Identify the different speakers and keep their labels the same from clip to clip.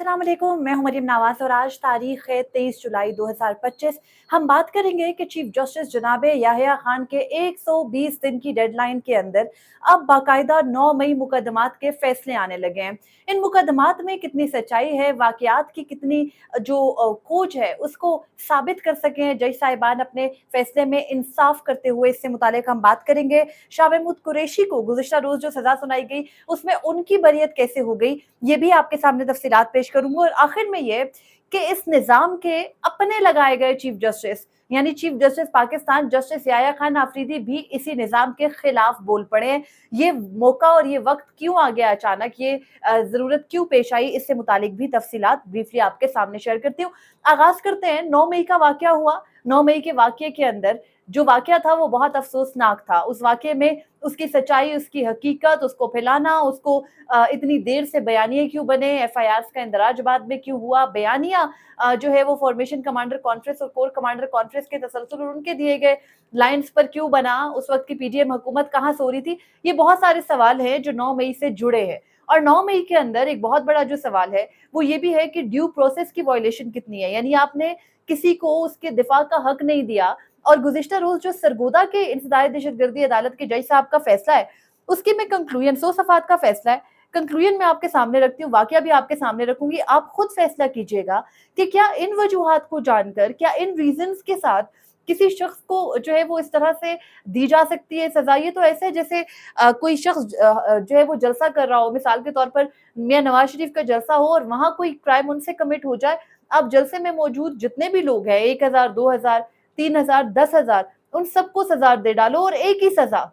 Speaker 1: अस्सलाम वालेकुम, मैं हूं मरियम नवाज और आज तारीख है 23 जुलाई 2025। हम बात करेंगे कि चीफ जस्टिस जनाब याहिया खान के 120 दिन की डेडलाइन के अंदर अब बाकायदा 9 मई मुकदमात के फैसले आने लगे हैं। इन मुकदमात में कितनी सच्चाई है, वाकयात की कितनी जो खोज है उसको साबित कर सके हैं जज साहिबान अपने फैसले में इंसाफ करते हुए, इससे मुतालिक हम बात करेंगे। शाह महमूद कुरैशी को गुज़िश्ता रोज जो सजा सुनाई गई उसमें उनकी बरियत कैसे हो गई, ये भी आपके सामने तफसीलात पेश करूंगा। और आखिर में ये कि इस निज़ाम के अपने लगाए गए चीफ जस्टिस यानी chief justice Pakistan justice Yahya Khan Afridi भी इसी निज़ाम के खिलाफ बोल पड़े हैं। ये मौका और ये वक्त क्यों आ गया अचानक, ये ज़रूरत क्यों पेश आई, इससे मुतालिक भी तफसीलात ब्रीफली आपके सामने शेयर करती हूँ। आगाज़ करते हैं। 9 मई का वाक़या हुआ। 9 मई के वाक़ये के अंदर जो वाक़या था वो बहुत अफसोसनाक था। उस वाक़ये में उसकी सच्चाई, उसकी हकीकत, उसको फैलाना, उसको इतनी देर से बयानिए क्यों बने, एफआईआर्स का इंदराज बाद में क्यों हुआ, बयानिया जो है वो फॉर्मेशन कमांडर कॉन्फ्रेंस और कोर कमांडर कॉन्फ्रेंस के तसलसल और उनके दिए गए लाइन्स पर क्यों बना, उस वक्त की पीडीएम हुकूमत कहाँ सो रही थी। ये बहुत सारे सवाल हैं जो 9 मई से जुड़े हैं। और 9 मई के अंदर एक बहुत बड़ा जो सवाल है वो ये भी है कि ड्यू प्रोसेस की वायलेशन कितनी है, यानी आपने किसी को उसके दिफा का हक नहीं दिया। और गुज़िश्ता रोज जो सरगोदा के इंसदाद दहशतगर्दी अदालत के जज साहब का फैसला है उसकी मैं कंक्लूजन 100 सफ़ात का फैसला है, कंक्लूजन में आपके सामने रखती हूँ, वाकया भी आपके सामने रखूंगी। आप खुद फैसला कीजिएगा कि क्या इन वजूहात को जानकर, क्या इन रीजंस के साथ किसी शख्स को जो है वो इस तरह से दी जा सकती है सजा। ये तो ऐसे है जैसे कोई शख्स जो है वो जलसा कर रहा हो, मिसाल के तौर पर मियां नवाज शरीफ का जलसा हो और वहां कोई क्राइम उनसे कमिट हो जाए। अब जलसे में मौजूद जितने भी लोग हैं, 1000, 2000, 3000, 10,000, उन सबको सजा दे डालो और एक ही सजा।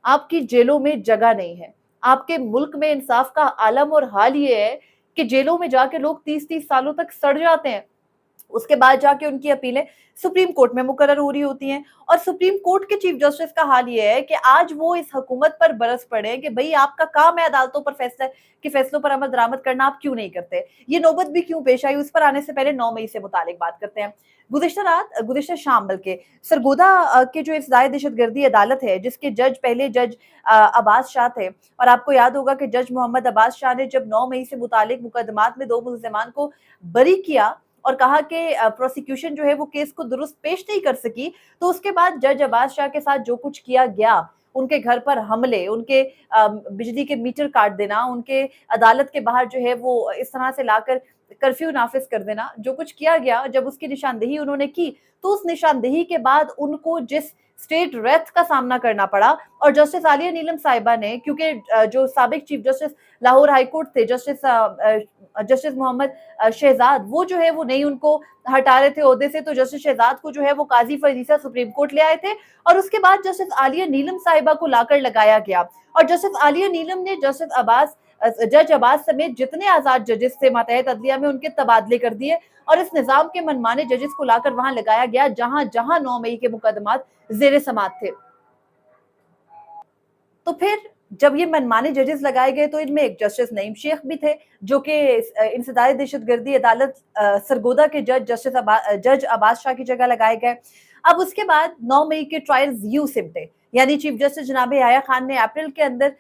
Speaker 1: आपकी जेलों में जगह नहीं है। आपके मुल्क में इंसाफ का आलम और हाल ये है कि जेलों में जाके लोग 30-30 सालों तक सड़ जाते हैं। उसके बाद जाके उनकी अपीलें सुप्रीम कोर्ट में मुकर्रर हो रही होती हैं। और सुप्रीम कोर्ट के चीफ जस्टिस का हाल ये है कि आज वो इस हुकूमत पर बरस पड़े हैं कि भाई आपका काम है अदालतों पर फैसलों पर अमल दरामद करना, आप क्यों नहीं करते, ये नौबत भी क्यों पेश आई। उस पर आने से पहले 9 मई से मुतालिक बात करते हैं। गुज़िश्ता शाम बल्कि सरगोदा के जो इंसदाद दहशतगर्दी अदालत है जिसके पहले जज अब्बास शाह थे। और आपको याद होगा कि जज मोहम्मद अब्बास शाह ने जब 9 मई से मुतालिक मुकदमात में 2 मुल्ज़िमान को बरी किया और कहा कि प्रोसिक्यूशन जो है वो केस को दुरुस्त पेश नहीं कर सकी, तो उसके बाद जज अब्बास शाह के साथ जो कुछ किया गया, उनके घर पर हमले, उनके बिजली के मीटर काट देना, उनके अदालत के बाहर जो है वो इस तरह से लाकर कर्फ्यू नाफिज कर देना, जो कुछ किया गया, जब उसकी निशानदेही उन्होंने की तो उस निशानदेही के बाद उनको जिस स्टेट रेथ का सामना करना पड़ा। और जस्टिस आलिया नीलम साहिबा ने, क्योंकि जो साबिक chief justice Lahore high court थे जस्टिस मोहम्मद शहजाद, वो जो है वो नहीं उनको हटा रहे थे ओहदे से, तो जस्टिस शहजाद को जो है वो काजी फरीसा सुप्रीम कोर्ट ले आए थे। और उसके बाद जस्टिस आलिया नीलम साहिबा को लाकर लगाया गया। और जस्टिस आलिया नीलम ने जज अब्बास समेत जितने आजाद जजेस थे मातहत अदलिया में, उनके तबादले कर दिए और इस निजाम के मनमाने जजेस को लाकर वहां लगाया गया जहां जहां 9 मई के मुकदमात जेर समात थे। तो फिर जब ये मनमाने जजेस लगाए गए तो इनमें एक जस्टिस नईम शेख भी थे जो कि इंसदाद दहशतगर्दी अदालत सरगोदा के जज अब्बास शाह की जगह लगाए गए। अब उसके बाद 9 मई के ट्रायल्स यूं सिमटे, यानी चीफ जस्टिस जनाब याहिया खान ने अप्रैल के अंदर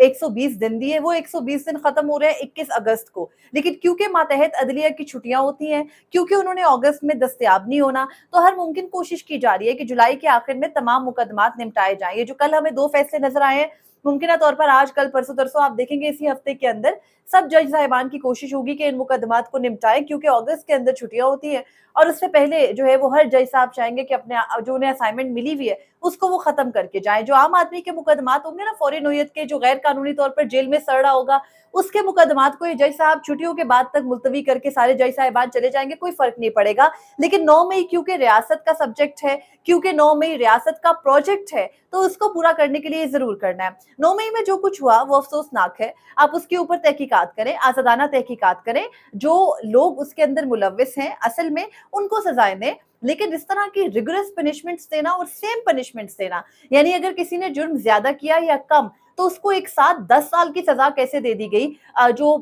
Speaker 1: 120 दिन दिए। वो 120 दिन खत्म हो रहे हैं 21 अगस्त को, लेकिन क्योंकि मातहत अदलिया की छुट्टियां होती हैं, क्योंकि उन्होंने अगस्त में दस्तयाब नहीं होना, तो हर मुमकिन कोशिश की जा रही है कि जुलाई के आखिर में तमाम मुकदमात निपटाए जाएं। ये जो कल हमें 2 फैसले नजर आए हैं, मुमकिन तौर पर आज, कल, परसों, तरसों आप देखेंगे इसी हफ्ते के अंदर सब जज साहिबान की कोशिश होगी कि इन मुकदमात को निपटाएं, क्योंकि अगस्त के अंदर छुट्टियां होती हैं और उससे पहले जो है वो हर जज साहब चाहेंगे कि अपने जो उन्हें असाइनमेंट मिली हुई है उसको वो खत्म करके जाएं। जो आम आदमी के मुकदमात होंगे ना, फौरी नोयत के, जो गैर कानूनी तौर पर जेल में सड़ रहा होगा, उसके मुकदमात को ये जज साहब छुट्टियों के बाद तक मुलतवी करके सारे जज साहिबान चले जाएंगे, कोई फर्क नहीं पड़ेगा। लेकिन 9 मई क्योंकि रियासत का सब्जेक्ट है, क्योंकि 9 मई रियासत का प्रोजेक्ट है, तो उसको पूरा करने के लिए जरूर करना है। 9 मई में जो कुछ हुआ वो अफसोसनाक है। आप उसके ऊपर तहकीकात करें, आजादाना तहकीकात करें, जो लोग उसके अंदर मुलव्विस हैं असल में उनको सजाएं दें, लेकिन इस तरह की रिगरस पनिशमेंट्स देना और सेम पनिशमेंट्स देना, यानी अगर किसी ने जुर्म ज्यादा किया या कम तो उसको एक साथ 10 साल की सजा कैसे दे दी गई। जो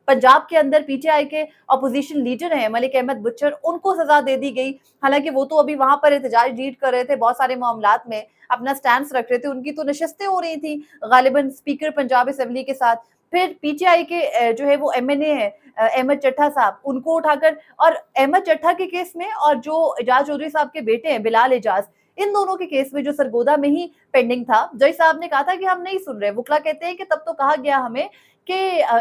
Speaker 1: पंजाब के अंदर पीटीआई के अपोजिशन लीडर हैं मलिक अहमद बुच्चर, उनको सजा दे दी गई। हालांकि वो तो अभी वहां पर एहतजाज लीड कर रहे थे, बहुत सारे मामलात में अपना स्टैंड रख रहे थे, उनकी तो नशस्तें हो रही थी गालिबन स्पीकर पंजाब असेंबली के साथ। फिर पीटीआई के जो है वो एमएनए है अहमद चट्ठा साहब, उनको उठाकर, और अहमद चट्ठा के केस में और जो एजाज चौधरी साहब के बेटे हैं बिलाल एजाज, इन दोनों के केस में जो सरगोदा में ही पेंडिंग था, जज साहब ने कहा था कि हम नहीं सुन रहे। वुकला कहते हैं कि तब तो कहा गया हमें कि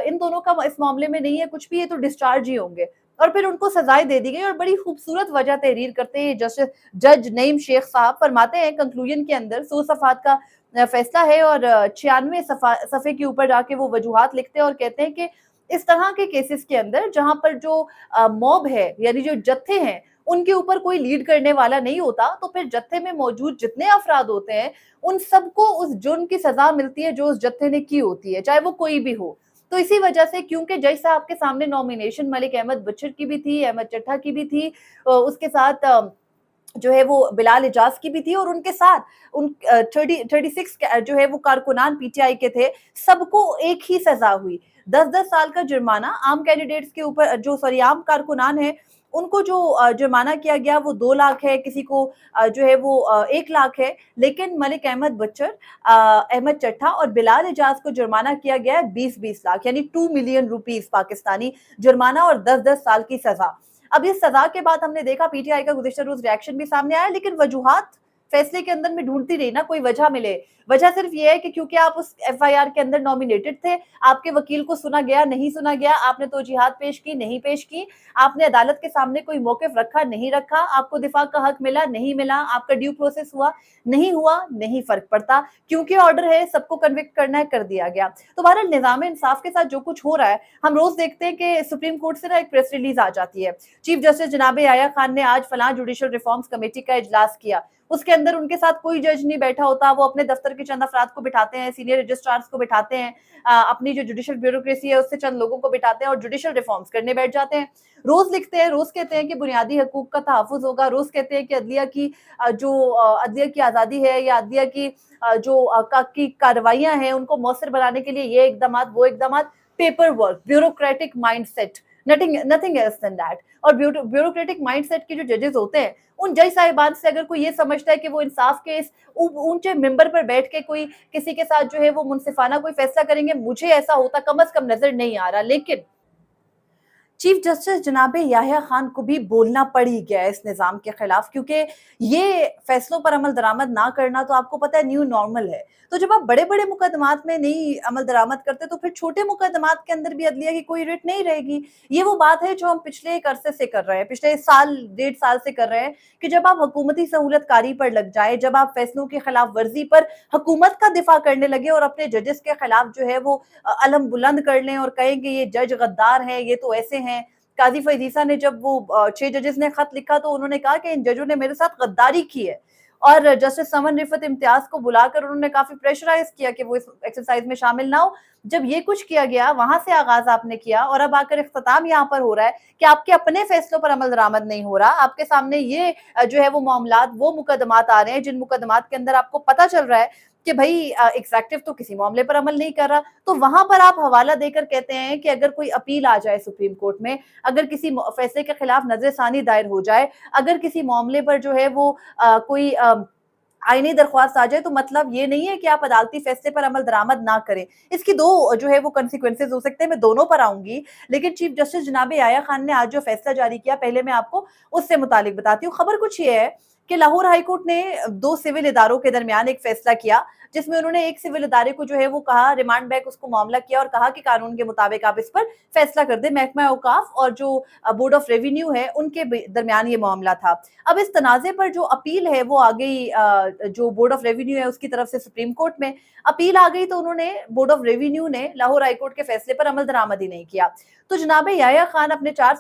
Speaker 1: इन दोनों का इस मामले में नहीं है कुछ भी, ये तो डिस्चार्ज ही होंगे, और फिर उनको सजाएं दे दी गई। और बड़ी खूबसूरत वजह तहरीर करते हैं जस्टिस जज नईम शेख साहब, फरमाते हैं कंक्लूजन के अंदर 100 सफात का फैसला है और 96 सफे के ऊपर जाके वो वजूहात लिखते हैं और कहते हैं कि इस तरह के केसेस के अंदर जहां पर जो मॉब है यानी जो जत्थे हैं उनके ऊपर कोई लीड करने वाला नहीं होता, तो फिर जत्थे में मौजूद जितने अफराद होते हैं उन सबको उस जुर्म की सजा मिलती है जो उस जत्थे ने की होती है, चाहे वो कोई भी हो। तो इसी वजह से, क्योंकि जज साहब के सामने नॉमिनेशन मलिक अहमद बचर की भी थी, अहमद चट्ठा की भी थी, उसके साथ जो है वो बिलाल एजाज की भी थी, और उनके साथ उन 36 जो है वो कारकुनान पीटीआई के थे, सबको एक ही सजा हुई। 10-10 साल का जुर्माना आम कैंडिडेट्स के ऊपर, जो सॉरी आम कारकुनान है उनको जो जुर्माना किया गया वो 2 लाख है, किसी को जो है वो 1 लाख है, लेकिन मलिक अहमद बच्चर, अहमद चट्ठा और बिलाल एजाज को जुर्माना किया गया है 20-20 लाख यानी 2 मिलियन रुपीस पाकिस्तानी जुर्माना और 10-10 साल की सजा। अब इस सजा के बाद हमने देखा पीटीआई का गुज़िश्ता रोज़ रिएक्शन भी सामने आया, लेकिन वजूहात फैसले के अंदर में ढूंढती रही ना कोई वजह मिले। वजह सिर्फ ये है कि क्योंकि आप उस एफआईआर के अंदर नॉमिनेटेड थे, आपके वकील को सुना गया, नहीं सुना गया, आपने तौजीहात पेश की, नहीं पेश की, आपने अदालत के सामने कोई मौक़िफ़ रखा, नहीं रखा, आपको दिफा का हक मिला, नहीं मिला, आपका ड्यू प्रोसेस हुआ, नहीं फ़र्क पड़ता, क्योंकि ऑर्डर है, सबको कन्विक्ट करना है, कर दिया गया। तो बहरहाल निज़ाम इंसाफ के साथ जो कुछ हो रहा है, हम रोज़ देखते हैं कि सुप्रीम कोर्ट से ना एक प्रेस रिलीज़ आ जाती है। चीफ जस्टिस जनाब याया खान ने आज फलां जुडिशल रिफॉर्म्स कमेटी का इजलास किया। उसके अंदर उनके साथ कोई जज नहीं बैठा होता, वो अपने दफ्तर के चंद अफराद को बिठाते हैं, सीनियर रजिस्ट्रार्स को बिठाते हैं, अपनी जो जुडिशल ब्यूरोक्रेसी है उससे चंद लोगों को बिठाते हैं और जुडिशल रिफॉर्म्स करने बैठ जाते हैं। रोज लिखते हैं, रोज कहते हैं कि बुनियादी हकूक का तहफ़्फ़ुज़ होगा, रोज कहते हैं कि अदलिया की अदलिया की आज़ादी है या अदलिया की की कार्रवाइयाँ हैं उनको मौसर बनाने के लिए ये इक़दामात, वो इक़दामात, paper work, bureaucratic mindset, nothing else than that. और ब्यूरोक्रेटिक माइंडसेट के जो जजेस होते हैं, उन जज साहिबान से अगर कोई ये समझता है कि वो इंसाफ के इस ऊंचे मिंबर पर बैठ के कोई किसी के साथ जो है वो मुनसिफाना कोई फैसला करेंगे, मुझे ऐसा होता कम अज कम नजर नहीं आ रहा। लेकिन चीफ जस्टिस जनाब याहिया खान को भी बोलना पड़ ही गया इस निज़ाम के खिलाफ, क्योंकि ये फैसलों पर अमल दरामद ना करना तो आपको पता है न्यू नॉर्मल है। तो जब आप बड़े बड़े मुकदमात में नहीं अमल दरामद करते तो फिर छोटे मुकदमात के अंदर भी अदलिया की कोई रिट नहीं रहेगी। ये वो बात है जो हम पिछले एक अरसे से कर रहे हैं, पिछले साल 1.5 साल से कर रहे हैं कि जब आप हुकूमती सहूलतकारी पर लग जाए, जब आप फैसलों की खिलाफ वर्जी पर हुकूमत का दिफा करने लगे और अपने जजेस के खिलाफ जो है वो अलम बुलंद कर लें और कहें कि ये जज गद्दार हैं, ये तो ऐसे हैं। काजी फैजीसा ने जब वो 6 जजेस ने खत लिखा तो उन्होंने कहा कि इन जजों ने मेरे साथ गद्दारी की है, और जस्टिस समन रिफत इम्तियाज को बुलाकर उन्होंने काफी प्रेशराइज किया कि वो इस एक्सरसाइज में शामिल ना हो। जब ये कुछ किया गया, वहां से आगाज आपने किया और अब आकर इख्तिताम यहाँ पर हो रहा है कि आपके अपने फैसलों पर अमल दरामद नहीं हो रहा। आपके सामने ये जो है वो मामलात, वो मुकदमात आ रहे हैं जिन मुकदमात के अंदर आपको पता चल रहा है कि भाई एग्जेक्टिव तो किसी मामले पर अमल नहीं कर रहा, तो वहां पर आप हवाला देकर कहते हैं कि अगर कोई अपील आ जाए सुप्रीम कोर्ट में, अगर किसी फैसले के खिलाफ नजरसानी दायर हो जाए, अगर किसी मामले पर जो है वो कोई आईनी दरख्वास्त आ जाए, तो मतलब ये नहीं है कि आप अदालती फैसले पर अमल दरामद ना करें। इसकी दो जो है वो कंसिक्वेंसेज हो सकते हैं, मैं दोनों पर आऊंगी, लेकिन चीफ जस्टिस जनाब याया खान ने आज जो फैसला जारी किया, पहले मैं आपको उससे मुतालिक बताती हूँ। खबर कुछ ये है कि लाहौर हाई कोर्ट ने 2 सिविल इदारों के दरमियान एक फैसला किया, जिसमें उन्होंने एक सिविल इदारे को जो है वो कहा, रिमांड बैक उसको मामला किया और कहा कि कानून के मुताबिक आप इस पर फैसला कर दे। महकमा औकाफ और जो बोर्ड ऑफ रेवेन्यू है उनके दरमियान ये मामला था। अब इस तनाज़े पर जो अपील है वो आ गई, जो बोर्ड ऑफ रेवेन्यू है उसकी तरफ से सुप्रीम कोर्ट में अपील आ गई, तो उन्होंने बोर्ड ऑफ रेवेन्यू ने लाहौर हाई कोर्ट के फैसले पर अमल दरामद ही नहीं किया। तो जनाब याया खान अपने 5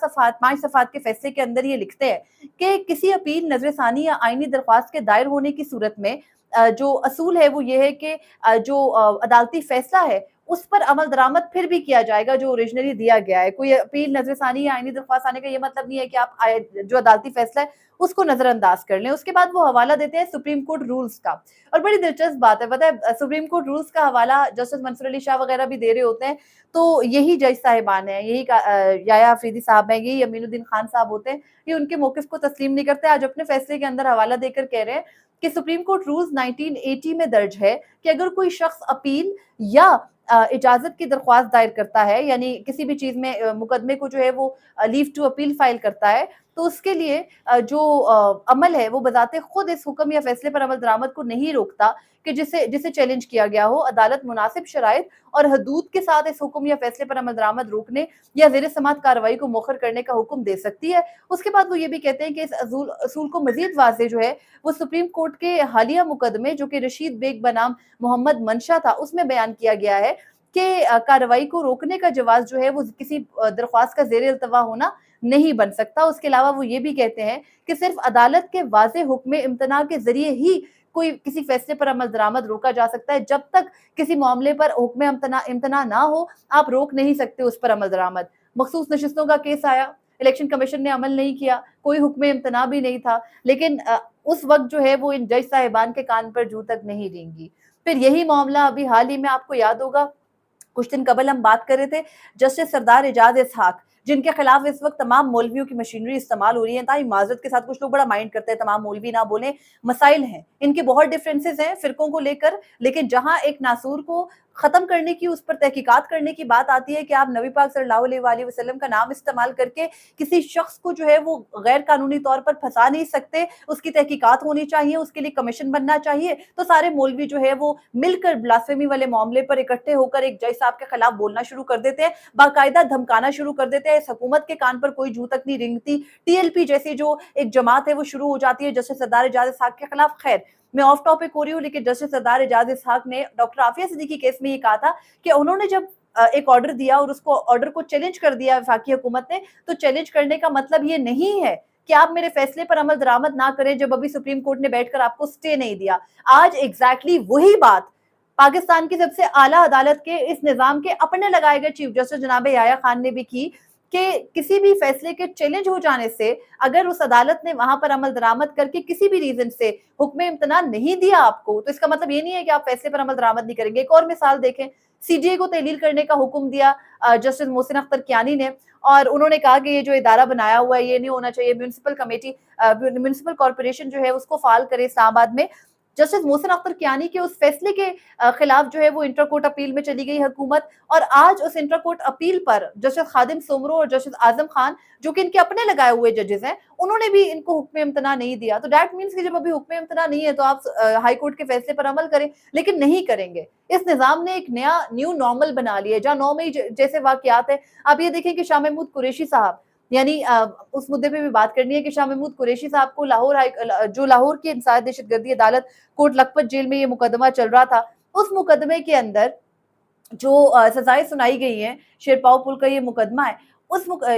Speaker 1: सफ़ात के फैसले के अंदर ये लिखते हैं कि किसी अपील, नजरसानी या आईनी दरख्वास्त के दायर होने की सूरत में जो असूल है वो ये है कि जो अदालती फैसला है उस पर अमल दरामद फिर भी किया जाएगा जो ओरिजिनली दिया गया है। कोई अपील, नजरसानी या आईनी दरख्वास्त आने का ये मतलब नहीं है कि आप जो अदालती फैसला है उसको नजरअंदाज कर लें। उसके बाद वो हवाला देते हैं सुप्रीम कोर्ट रूल्स का, और बड़ी दिलचस्प बात है, पता है सुप्रीम कोर्ट रूल्स का हवाला जस्टिस मंसूर अली शाह वगैरह भी दे रहे होते हैं, तो यही जज साहिबान है, यही याया अफरीदी साहब है, यही अमीनुद्दीन खान साहब होते हैं, ये उनके मौकिफ को तस्लीम नहीं करते। आज अपने फैसले के अंदर हवाला देकर कह रहे हैं कि सुप्रीम कोर्ट रूल्स 1980 में दर्ज है कि अगर कोई शख्स अपील या इजाजत की दरख्वास्त दायर करता है, यानी किसी भी चीज में मुकदमे को जो है वो लीव टू अपील फाइल करता है, तो उसके लिए जो अमल है वो बजाते खुद इस हुक्म या फैसले पर अमल दरामद को नहीं रोकता कि जिसे जिसे चैलेंज किया गया हो। अदालत मुनासिब शराइत और हदूद के साथ इस हुक्म या फैसले पर अमल दरामद रोकने या ज़ेर समात कार्रवाई को मौखर करने का हुक्म दे सकती है। उसके बाद वो ये भी कहते हैं कि इस असूल को मजीद वाज़ेह जो है वो सुप्रीम कोर्ट के हालिया मुकदमे जो कि रशीद बेग बनाम मोहम्मद मंशा था उसमें बयान किया गया है कि कार्रवाई को रोकने का जवाब जो है वो किसी दरख्वास्त का ज़ेर इल्तवा होना नहीं बन सकता। उसके अलावा वो ये भी कहते हैं कि सिर्फ अदालत के वाज़ेह हुक्म इम्तना के ज़रिए ही कोई किसी फैसले पर अमल दरामद रोका जा सकता है। जब तक किसी मामले पर हुक्म इम्तना ना हो, आप रोक नहीं सकते उस पर अमल दरामद। मखसूस नशिस्तों का केस आया, इलेक्शन कमीशन ने अमल नहीं किया, कोई हुक्म इम्तना भी नहीं था, लेकिन उस वक्त जो है वो इन जज साहिबान के कान पर जूं तक नहीं रेंगी। फिर यही मामला अभी हाल ही में आपको याद होगा, कुछ दिन कबल हम बात कर रहे थे जस्टिस सरदार एजाज इसहाक, जिनके खिलाफ इस वक्त तमाम मौलवियों की मशीनरी इस्तेमाल हो रही है। ताई माजरत के साथ कुछ लोग बड़ा माइंड करते हैं, तमाम मौलवी ना बोले, मसाइल हैं, इनके बहुत डिफरेंसेस हैं फिरकों को लेकर, लेकिन जहां एक नासूर को खत्म करने की, उस पर तहकीकात करने की बात आती है कि आप नबी पाक सल्लल्लाहु अलैहि वसल्लम का नाम इस्तेमाल करके किसी शख्स को जो है वो गैर कानूनी तौर पर फंसा नहीं सकते, उसकी तहकीकात होनी चाहिए, उसके लिए कमीशन बनना चाहिए। तो सारे मौलवी जो है वो मिलकर ब्लास्फेमी वाले मामले पर इकट्ठे होकर एक जज साहब के खिलाफ बोलना शुरू कर देते हैं, बाकायदा धमकाना शुरू कर देते हैं। इस हुकूमत के कान पर कोई जू तक नहीं रेंगती। टीएलपी जैसी जो एक जमात है वो शुरू हो जाती है जस्टिस सरदार एजाज इसहाक के खिलाफ। खैर, मैं ऑफ टॉपिक हो रही हूँ, लेकिन जस्टिस सरदार एजाज इसहाक ने डॉक्टर आफिया सिद्दीकी केस में ये कहा था कि उन्होंने जब एक ऑर्डर दिया और उसको ऑर्डर को चैलेंज कर दिया वफाकी हुकूमत ने, तो चैलेंज करने का मतलब ये नहीं है कि आप मेरे फैसले पर अमल दरामद ना करें जब अभी सुप्रीम कोर्ट ने बैठकर आपको स्टे नहीं दिया। आज एग्जैक्टली वही बात पाकिस्तान की सबसे आला अदालत के इस निजाम के अपने लगाए गए चीफ जस्टिस जनाब याया खान ने भी की कि किसी भी फैसले के चैलेंज हो जाने से अगर उस अदालत ने वहां पर अमल दरामद करके किसी भी रीजन से हुक्म इम्तना नहीं दिया आपको, तो इसका मतलब ये नहीं है कि आप फैसले पर अमल दरामद नहीं करेंगे। एक और मिसाल देखें, सीजीए को तहलील करने का हुक्म दिया जस्टिस मोहसिन अख्तर कियानी ने, और उन्होंने कहा कि ये जो इदारा बनाया हुआ है ये नहीं होना चाहिए, म्यूनिसिपल कमेटी म्यूनिसिपल कॉर्पोरेशन जो है उसको फाल करे इस्लामाबाद में। जस्टिस मोहसिन अख्तर कियानी के उस फैसले के खिलाफ जो है वो इंटर कोर्ट अपील में चली गई हुकूमत, और आज उस इंटर कोर्ट अपील पर जस्टिस खादिम सोमरो और जस्टिस आजम खान, जो कि इनके अपने लगाए हुए जजेस हैं, उन्होंने भी इनको हुक्म इम्तना नहीं दिया। तो दैट मीन्स कि जब अभी हुक्म इम्तना नहीं है तो आप हाई कोर्ट के फैसले पर अमल करें, लेकिन नहीं करेंगे। इस निजाम ने एक नया न्यू नॉर्मल बना लिया, जहाँ 9 मई जैसे वाकयात है। आप ये देखें कि शाह महमूद कुरैशी साहब, यानी उस मुद्दे पे भी बात करनी है कि शाह महमूद कुरैशी साहब को जो लाहौर की इंसाफ दहशतगर्दी अदालत कोट लखपत जेल में ये मुकदमा चल रहा था, उस मुकदमे के अंदर जो सजाएं सुनाई गई हैं, शेरपाव पुल का ये मुकदमा है,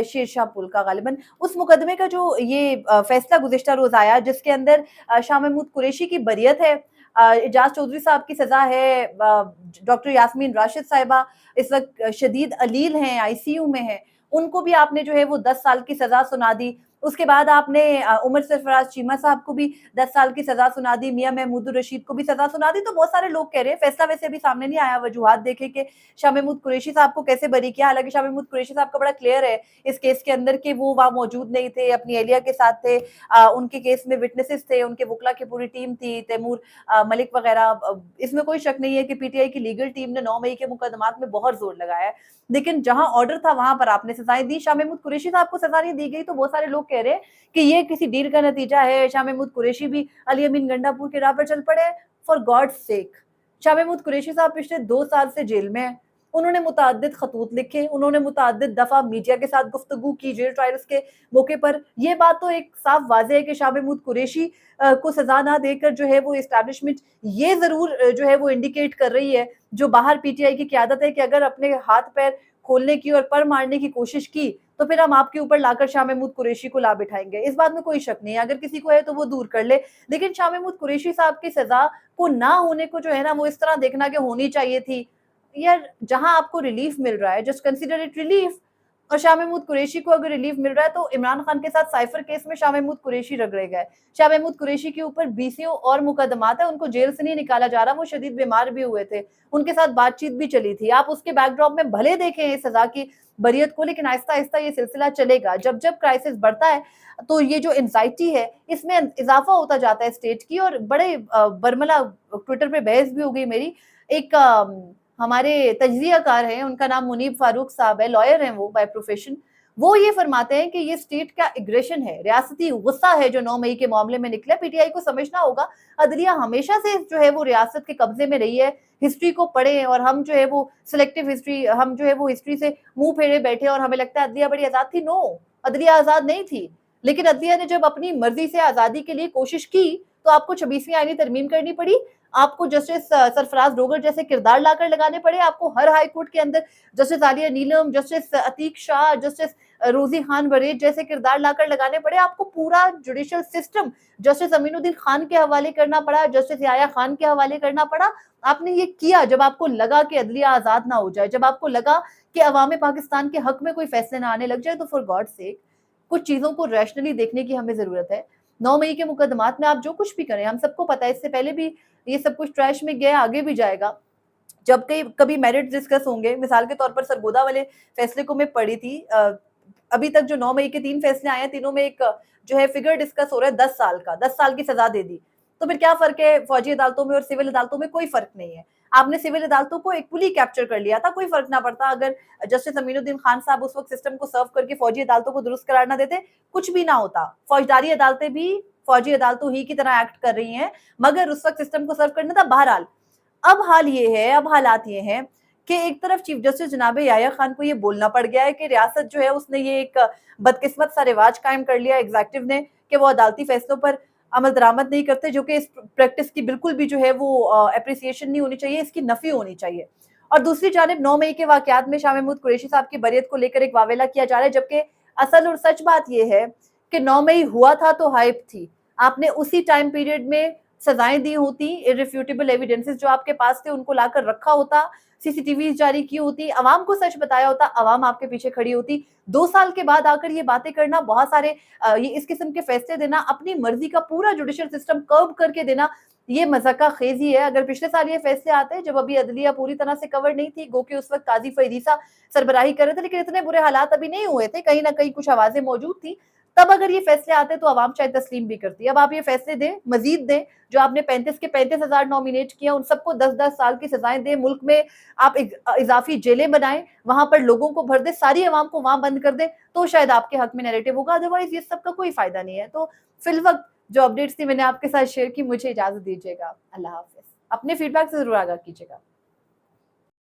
Speaker 1: शेरशाह पुल का गालिबन, उस मुकदमे का जो ये फैसला गुज़िश्ता रोज आया, जिसके अंदर शाह महमूद कुरैशी की बरियत है, एजाज चौधरी साहब की सजा है, डॉक्टर यास्मीन राशिद साहिबा इस वक्त शदीद अलील हैं, आईसीयू में हैं, उनको भी आपने जो है वो 10 साल की सजा सुना दी। उसके बाद आपने उमर सरफराज चीमा साहब को भी 10 साल की सजा सुना दी, मियां महमूद रशीद को भी सजा सुना दी। तो बहुत सारे लोग कह रहे हैं, फैसला वैसे अभी सामने नहीं आया, वजूहात देखे कि शाह महमूद कुरैशी साहब को कैसे बरी किया। हालांकि शाह महमूद कुरैशी साहब का बड़ा क्लियर है इस केस के अंदर कि वो वहां मौजूद नहीं थे, अपनी एहलिया के साथ थे, उनके केस में विटनेसेस थे, उनके वकला की पूरी टीम थी, तैमूर मलिक वगैरह। इसमें कोई शक नहीं है कि पीटीआई की लीगल टीम ने 9 मई के मुकदमात में बहुत जोर लगाया है, लेकिन जहां ऑर्डर था वहां पर आपने सजाएं दी। शाह महमूद कुरैशी साहब को सजा नहीं दी गई, तो बहुत सारे लोग कह रहे हैं कि ये किसी डील का नतीजा है, शाह महमूद कुरैशी भी अली अमीन गंडापुर के राह पर चल पड़े। For God sake, Shah Mahmood Qureshi साहब पिछले 2 साल से जेल में हैं। उन्होंने मुतअद्दिद खतूत लिखे, उन्होंने मुतअद्दिद दफा मीडिया के साथ गुफ्तगू की जेल ट्रायल्स के मौके पर। ये बात तो एक साफ वाज़ेह है कि शाह महमूद कुरैशी को सजा ना देकर जो है वो एस्टैब्लिशमेंट ये जरूर जो है वो इंडिकेट कर रही है, जो बाहर पीटीआई की क़यादत है, कि अगर अपने हाथ पैर खोलने की और पर मारने की कोशिश की तो फिर हम आपके ऊपर लाकर शाह महमूद कुरैशी को ला बिठाएंगे। इस बात में कोई शक नहीं है, अगर किसी को है तो वो दूर कर ले। लेकिन शाह महमूद कुरैशी साहब की सजा को ना होने को जो है ना वो इस तरह देखना कि होनी चाहिए थी। यार, जहां आपको रिलीफ मिल रहा है, जस्ट कंसीडर इट रिलीफ। और शाह महमूद कुरैशी को अगर रिलीफ मिल रहा है तो इमरान खान के साथ साइफर केस में शाह महमूद कुरैशी रगड़े गए। शाह महमूद कुरैशी के ऊपर 20 और मुकदमात है, उनको जेल से नहीं निकाला जा रहा, वो शदीद बीमार भी हुए थे, उनके साथ बातचीत भी चली थी। आप उसके बैकड्रॉप में भले देखें इस सजा की बरियत को, लेकिन आहिस्ता आहिस्ता ये सिलसिला चलेगा। जब जब क्राइसिस बढ़ता है तो ये जो एंजाइटी है इसमें इजाफा होता जाता है स्टेट की। और बड़े बरमला ट्विटर पे बहस भी हो गई मेरी, एक ہمارے تجزیہ کار ہیں، ان کا نام منیب فاروق صاحب ہے، لائر ہیں وہ بائی پروفیشن، وہ یہ فرماتے ہیں کہ یہ اسٹیٹ کا اگریشن ہے، ریاستی غصہ ہے جو 9 مئی کے معاملے میں نکلا۔ پی ٹی آئی کو سمجھنا ہوگا عدلیہ ہمیشہ سے جو ہے وہ ریاست کے قبضے میں رہی ہے۔ ہسٹری کو پڑھیں، اور ہم جو ہے وہ سلیکٹیو ہسٹری، ہم جو ہے وہ ہسٹری سے منہ پھیرے بیٹھے اور ہمیں لگتا ہے عدلیہ بڑی آزاد تھی۔ نو، عدلیہ آزاد نہیں تھی، لیکن عدلیہ نے جب اپنی مرضی سے آزادی کے لیے کوشش کی تو آپ کو 26ویں آئینی ترمیم کرنی پڑی، آپ کو جسٹس سرفراز ڈوگر جیسے کردار لا کر لگانے پڑے، آپ کو ہر ہائی کورٹ کے اندر جسٹس عالیہ نیلم، جسٹس عتیق شاہ، جسٹس روزی خان وریج جیسے کردار لا کر لگانے پڑے، آپ کو پورا جوڈیشل سسٹم جسٹس امین الدین خان کے حوالے کرنا پڑا، جسٹس یحییٰ خان کے حوالے کرنا پڑا۔ آپ نے یہ کیا جب آپ کو لگا کہ عدلیہ آزاد نہ ہو جائے، جب آپ کو لگا کہ عوام پاکستان کے حق میں کوئی فیصلے نہ آنے لگ جائے، تو فار گاڈ سیک کچھ چیزوں کو ریشنلی دیکھنے کی ہمیں ضرورت ہے۔ 9 مئی کے مقدمات میں آپ جو کچھ بھی کریں، ہم سب کو پتا ہے اس سے پہلے بھی یہ سب کچھ ٹریش میں گیا، آگے بھی جائے گا۔ جب کبھی میرٹ ڈسکس ہوں گے، مثال کے طور پر سرگودا والے فیصلے کو میں پڑھی تھی، ابھی تک جو 9 مئی کے 3 فیصلے آئے ہیں، تینوں میں ایک جو ہے فگر ڈسکس ہو رہا ہے 10 سال کا، 10 سال کی سزا دے دی۔ تو پھر کیا فرق ہے فوجی عدالتوں میں اور سول عدالتوں میں؟ کوئی فرق نہیں ہے۔ آپ نے سول عدالتوں کو ایکولی کیپچر کر لیا تھا، کوئی فرق نہ پڑتا اگر جسٹس امین الدین خان صاحب اس وقت سسٹم کو سرو کر کے فوجی عدالتوں کو درست قرار نہ دیتے، کچھ بھی نہ ہوتا۔ فوجداری عدالتیں بھی فوجی عدالتوں ہی کی طرح ایکٹ کر رہی ہیں، مگر اس وقت سسٹم کو سرو کرنا تھا۔ بہرحال اب حال یہ ہے، اب حالات یہ ہیں کہ ایک طرف چیف جسٹس جناب یحییٰ خان کو یہ بولنا پڑ گیا ہے کہ ریاست جو ہے اس نے یہ ایک بدقسمت سا رواج قائم کر لیا ایگزیکٹو نے کہ وہ عدالتی فیصلوں پر عمل درآمد نہیں کرتے، جو کہ اس پریکٹس کی بالکل بھی جو ہے وہ اپریسیشن نہیں ہونی چاہیے، اس کی نفی ہونی چاہیے۔ اور دوسری جانب 9 مئی کے واقعات میں شاہ محمود قریشی صاحب کی بریت کو لے کر ایک واویلا کیا جا رہا ہے، جبکہ اصل اور سچ بات یہ ہے کہ 9 مئی ہوا تھا تو ہائپ تھی، آپ نے اسی ٹائم پیریڈ میں سزائیں دی ہوتی، irrefutable ایویڈنسز جو آپ کے پاس تھے ان کو لا کر رکھا ہوتا، سی سی ٹی ویز جاری کی ہوتی، عوام کو سچ بتایا ہوتا، عوام آپ کے پیچھے کھڑی ہوتی۔ 2 سال کے بعد آ کر یہ باتیں کرنا، بہت سارے یہ اس قسم کے فیصلے دینا، اپنی مرضی کا پورا جوڈیشل سسٹم کرب کر کے دینا، یہ مذاقہ خیزی ہے۔ اگر پچھلے سال یہ فیصلے آتے جب ابھی عدلیہ پوری طرح سے کور نہیں تھی، گو کہ اس وقت قاضی فرید عیسیٰ سربراہی کر رہے تھے، لیکن اتنے برے حالات ابھی نہیں ہوئے تھے، کہیں نہ کہیں کچھ آوازیں موجود تھی، تب اگر یہ فیصلے آتے تو عوام شاید تسلیم بھی کرتی۔ اب آپ یہ فیصلے دیں، مزید دیں، جو آپ نے 35 کے 35,000 نومینیٹ کیا ان سب کو 10-10 سال کی سزائیں دیں، ملک میں آپ اضافی جیلیں بنائیں، وہاں پر لوگوں کو بھر دیں، ساری عوام کو وہاں بند کر دیں، تو شاید آپ کے حق میں نیریٹو ہوگا، ادروائز یہ سب کا کوئی فائدہ نہیں ہے۔ تو فی الوقت جو اپڈیٹس تھی میں نے آپ کے ساتھ شیئر کی، مجھے اجازت دیجیے گا۔ اللہ حافظ۔ اپنے فیڈ بیک سے ضرور آگاہ کیجیے گا۔